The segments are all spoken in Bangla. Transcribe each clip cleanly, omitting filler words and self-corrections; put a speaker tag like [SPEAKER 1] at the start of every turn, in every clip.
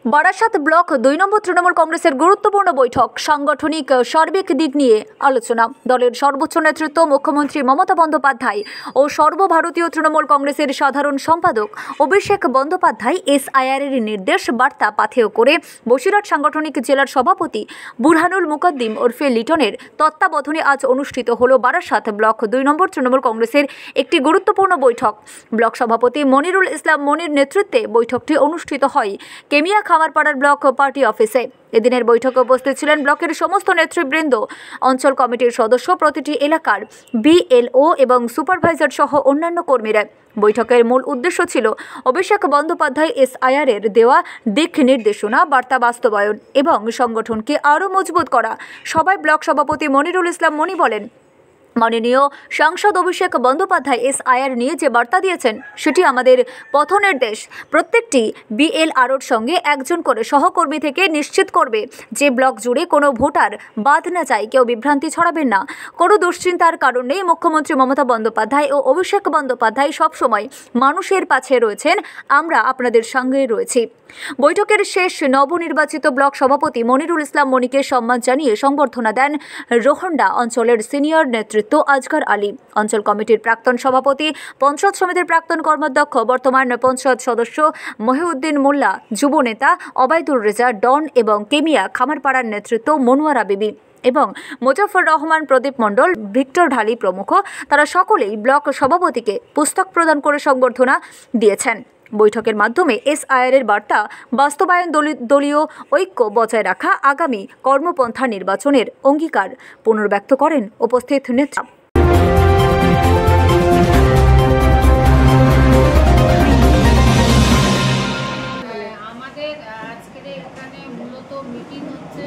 [SPEAKER 1] বারাসাত ব্লক ২ নম্বর তৃণমূল কংগ্রেসের গুরুত্বপূর্ণ বৈঠক, সাংগঠনিক সার্বিক দিক নিয়ে আলোচনা। দলের সর্বোচ্চ নেতৃত্ব মুখ্যমন্ত্রী মমতা বন্দ্যোপাধ্যায় ও সর্বভারতীয় তৃণমূল কংগ্রেসের সাধারণ সম্পাদক অভিষেক বন্দ্যোপাধ্যায় SIR এর নির্দেশ বার্তা পাথেয় করে বসিরহাট সাংগঠনিক জেলার সভাপতি বুরহানুল মুকদ্দিম ওরফে লিটনের তত্ত্বাবধানে আজ অনুষ্ঠিত হল বারাসাত ব্লক ২ নম্বর তৃণমূল কংগ্রেসের একটি গুরুত্বপূর্ণ বৈঠক। ব্লক সভাপতি মনিরুল ইসলাম মনির নেতৃত্বে বৈঠকটি অনুষ্ঠিত হয় কেমিয়া খামারপাড়ার ব্লক পার্টি অফিসে। এদিনের বৈঠকে উপস্থিত ছিলেন ব্লকের সমস্ত নেতৃবৃন্দ, অঞ্চল কমিটির সদস্য, প্রতিটি এলাকার BLO এবং সুপারভাইজার সহ অন্যান্য কর্মীরা। বৈঠকের মূল উদ্দেশ্য ছিল অভিষেক বন্দ্যোপাধ্যায় SIR এর দেওয়া দিক নির্দেশনা বার্তা বাস্তবায়ন এবং সংগঠনকে আরও মজবুত করা। সভায় ব্লক সভাপতি মনিরুল ইসলাম মনি বলেন, মাননীয় সাংসদ অভিষেক বন্দ্যোপাধ্যায় SIR নিয়ে যে বার্তা দিয়েছেন সেটি আমাদের পথনির্দেশ। প্রত্যেকটি BLROর সঙ্গে একজন করে সহকর্মী থেকে নিশ্চিত করবে যে ব্লক জুড়ে কোনো ভোটার বাদ না যায়, কেউ বিভ্রান্তি ছড়াবেন না। কোনো দুশ্চিন্তার কারণ নেই। মুখ্যমন্ত্রী মমতা বন্দ্যোপাধ্যায় ও অভিষেক বন্দ্যোপাধ্যায় সবসময় মানুষের পাশে রয়েছেন, আমরা আপনাদের সঙ্গে রয়েছি। বৈঠকের শেষ নবনির্বাচিত ব্লক সভাপতি মনিরুল ইসলাম মনিকে সম্মান জানিয়ে সংবর্ধনা দেন রোহন্ডা অঞ্চলের সিনিয়র নেতৃত্ব আজগর আলী, অঞ্চল কমিটির প্রাক্তন সভাপতি, পঞ্চায়েত সমিতির প্রাক্তন কর্মাধ্যক্ষ, বর্তমান পঞ্চায়েত সদস্য মহিউদ্দিন মোল্লা, যুব নেতা অবায়দুর রেজা ডন এবং কেমিয়া খামারপাড়ার নেতৃত্ব মনোয়ারা বিবি এবং মুজাফর রহমান, প্রদীপ মণ্ডল, ভিক্টর ঢালি প্রমুখ। তারা সকলেই ব্লক সভাপতিকে পুস্তক প্রদান করে সংবর্ধনা দিয়েছেন। বৈঠকের মাধ্যমে SIR এর বার্তা বাস্তবায়ন, দলীয় ঐক্য বজায় রাখা, আগামী কর্মপন্থা নির্বাচনের অঙ্গীকার পুনর্ব্যক্ত করেন উপস্থিত নেতা।
[SPEAKER 2] আমাদের আজকের এখানে মূলত মিটিং হচ্ছে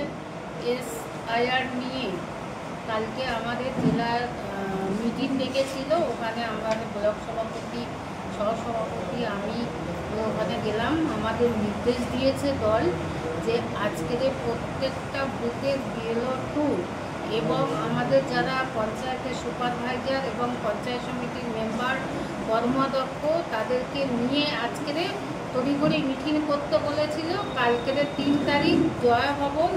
[SPEAKER 2] SIR নিয়ে। কালকে আমাদের জেলার মিটিং ডেকেছিল, ওখানে আমাদের ব্লক সভাপতি, সহসভাপতি, আমি ওখানে গেলাম। আমাদের নির্দেশ দিয়েছে দল যে আজকের প্রত্যেকটা বুথের BLO2 এবং আমাদের যারা পঞ্চায়েতের সুপারভাইজার এবং পঞ্চায়েত সমিতির মেম্বার, কর্মাধ্যক্ষ, তাদেরকে নিয়ে আজকের তড়িঘড়ি মিটিং করতে বলেছিল। কালকের 3 তারিখ জয়া ভবন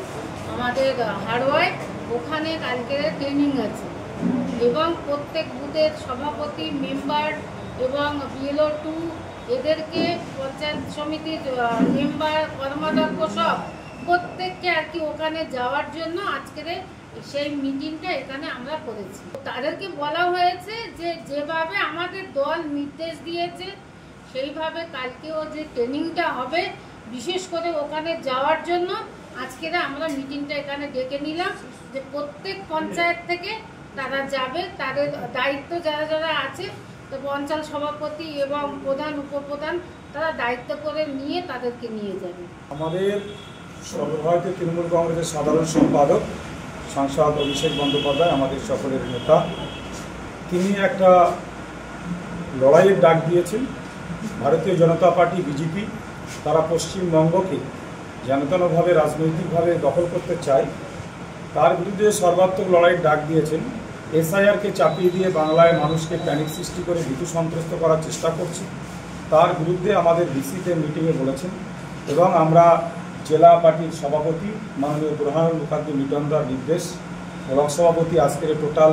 [SPEAKER 2] আমাদের হাড়োয়ায়, ওখানে কালকের ট্রেনিং আছে এবং প্রত্যেক বুথের সভাপতি, মেম্বার এবং BLO2 এদেরকে পঞ্চায়েত সমিতির মেম্বার, কর্মাধ্যক্ষ সব প্রত্যেককে আর কি ওখানে যাওয়ার জন্য আজকের সেই মিটিংটা এখানে আমরা করেছি। তাদেরকে বলা হয়েছে যে যেভাবে আমাদের দল নির্দেশ দিয়েছে সেইভাবে কালকেও যে ট্রেনিংটা হবে, বিশেষ করে ওখানে যাওয়ার জন্য আজকের আমরা মিটিংটা এখানে ডেকে নিলাম যে প্রত্যেক পঞ্চায়েত থেকে তারা যাবে, তাদের দায়িত্ব যারা যারা আছে, তো অঞ্চল সভাপতি এবং প্রধান, উপপ্রধান, তারা দায়িত্ব করে নিয়ে তাদেরকে নিয়ে যাবে।
[SPEAKER 3] আমাদের সর্বভারতীয় তৃণমূল কংগ্রেসের সাধারণ সম্পাদক সাংসদ অভিষেক বন্দ্যোপাধ্যায়, আমাদের সকলের নেতা, তিনি একটা লড়াইয়ের ডাক দিয়েছেন। ভারতীয় জনতা পার্টি BJP তারা পশ্চিমবঙ্গকে যেনতেনভাবে রাজনৈতিকভাবে দখল করতে চায়, তার বিরুদ্ধে সর্বাত্মক লড়াইয়ের ডাক দিয়েছেন। SIRকে চাপিয়ে দিয়ে বাংলায় মানুষকে প্যানিক সৃষ্টি করে ভীতু সন্ত্রস্ত করার চেষ্টা করছে, তার বিরুদ্ধে আমাদের BCতে মিটিংয়ে বলেছেন। এবং আমরা জেলা পার্টির সভাপতি মাননীয় বুরহানুল মুকদ্দিম লিটনদার নির্দেশ, ব্লক সভাপতি আজকের টোটাল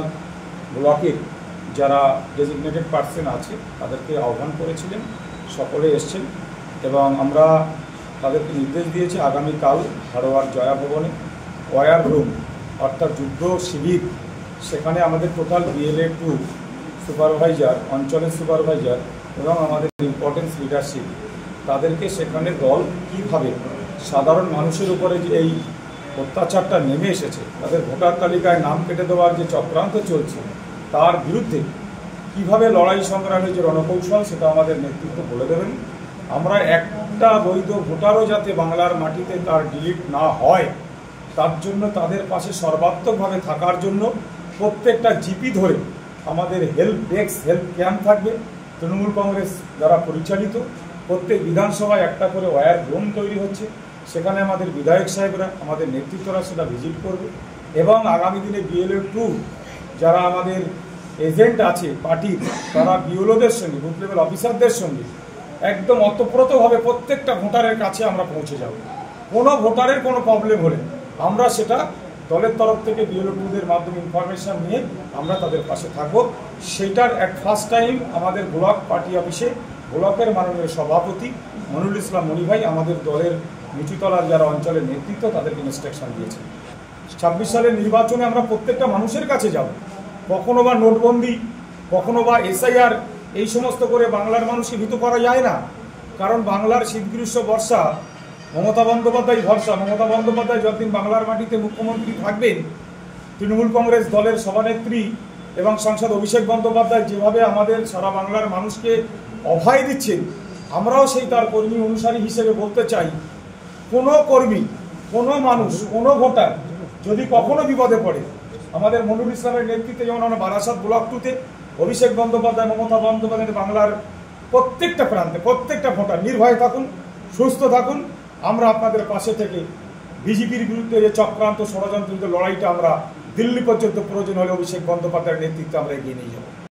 [SPEAKER 3] ব্লকের যারা ডেজিগনেটেড পার্সন আছে তাদেরকে আহ্বান করেছিলেন, সকলে এসছেন এবং আমরা তাদেরকে নির্দেশ দিয়েছি আগামীকাল হাড়োয়ার জয়া ভবনে ওয়ার রুম অর্থাৎ যুদ্ধ শিবির, সেখানে আমাদের টোটাল BLO2 সুপারভাইজার, অঞ্চলের সুপারভাইজার এবং আমাদের ইম্পর্টেন্স লিডারশিপ, তাদেরকে সেখানে দল কীভাবে সাধারণ মানুষের উপরে যে এই অত্যাচারটা নেমে এসেছে, তাদের ভোটার তালিকায় নাম কেটে দেওয়ার যে চক্রান্ত চলছে, তার বিরুদ্ধে কিভাবে লড়াই সংগ্রামের যে রণকৌশল, সেটা আমাদের নেতৃত্ব বলে দেবেন। আমরা একটা বৈধ ভোটারও যাতে বাংলার মাটিতে তার ডিলিট না হয়, তার জন্য তাদের পাশে সর্বাত্মকভাবে থাকার জন্য প্রত্যেকটা GP ধরে আমাদের হেল্প ডেস্ক, হেল্প ক্যাম্প থাকবে তৃণমূল কংগ্রেস দ্বারা পরিচালিত। প্রত্যেক বিধানসভায় একটা করে ওয়ার রুম তৈরি হচ্ছে, সেখানে আমাদের বিধায়ক সাহেবরা, আমাদের নেতৃত্বরা সেটা ভিজিট করবে এবং আগামী দিনে BLO2 যারা আমাদের এজেন্ট আছে পার্টির, তারা BLOদের সঙ্গে, বুথ লেভেল অফিসারদের সঙ্গে একদম অতপ্রতভাবে প্রত্যেকটা ভোটারের কাছে আমরা পৌঁছে যাব। কোনো ভোটারের কোনো প্রবলেম হলে আমরা সেটা দলের তরফ থেকে বিএলওদের মাধ্যমে ইনফরমেশন নিয়ে আমরা তাদের পাশে থাকবো। সেটার ফার্স্ট টাইম আমাদের ব্লক পার্টি অফিসে ব্লকের মাননীয় সভাপতি মনিরুল ইসলাম মনি ভাই আমাদের দলের নিচুতলার যারা অঞ্চলের নেতৃত্ব তাদেরকে ইনস্ট্রাকশন দিয়েছে। 26 সালের নির্বাচনে আমরা প্রত্যেকটা মানুষের কাছে যাব। কখনো বা নোটবন্দি, কখনো বা SIR, এই সমস্ত করে বাংলার মানুষকে ভীত করা যায় না। কারণ বাংলার শীত গ্রীষ্ম বর্ষা মমতা বন্দ্যোপাধ্যায় ভরসা। মমতা বন্দ্যোপাধ্যায় যতদিন বাংলার মাটিতে মুখ্যমন্ত্রী থাকবেন, তৃণমূল কংগ্রেস দলের সভানেত্রী এবং সাংসদ অভিষেক বন্দ্যোপাধ্যায় যেভাবে আমাদের সারা বাংলার মানুষকে অভয় দিচ্ছেন, আমরাও সেই তার কর্মী অনুসারী হিসেবে বলতে চাই, কোনো কর্মী, কোনো মানুষ, কোনো ভোটার যদি কখনো বিপদে পড়ে, আমাদের মনিরুল ইসলামের নেতৃত্বে যেমন আমরা বারাসাত ব্লক 2-তে অভিষেক বন্দ্যোপাধ্যায়, মমতা বন্দ্যোপাধ্যায় বাংলার প্রত্যেকটা প্রান্তে প্রত্যেকটা ভোটার নির্ভয়ে থাকুন, সুস্থ থাকুন। আমরা আপনাদের পাশে থেকে বিজেপির বিরুদ্ধে যে চক্রান্ত ষড়যন্ত্রের লড়াইটা আমরা দিল্লি পর্যন্ত প্রয়োজন হলে অভিষেক বন্দ্যোপাধ্যায়ের নেতৃত্বে আমরা এগিয়ে নিয়ে যাব।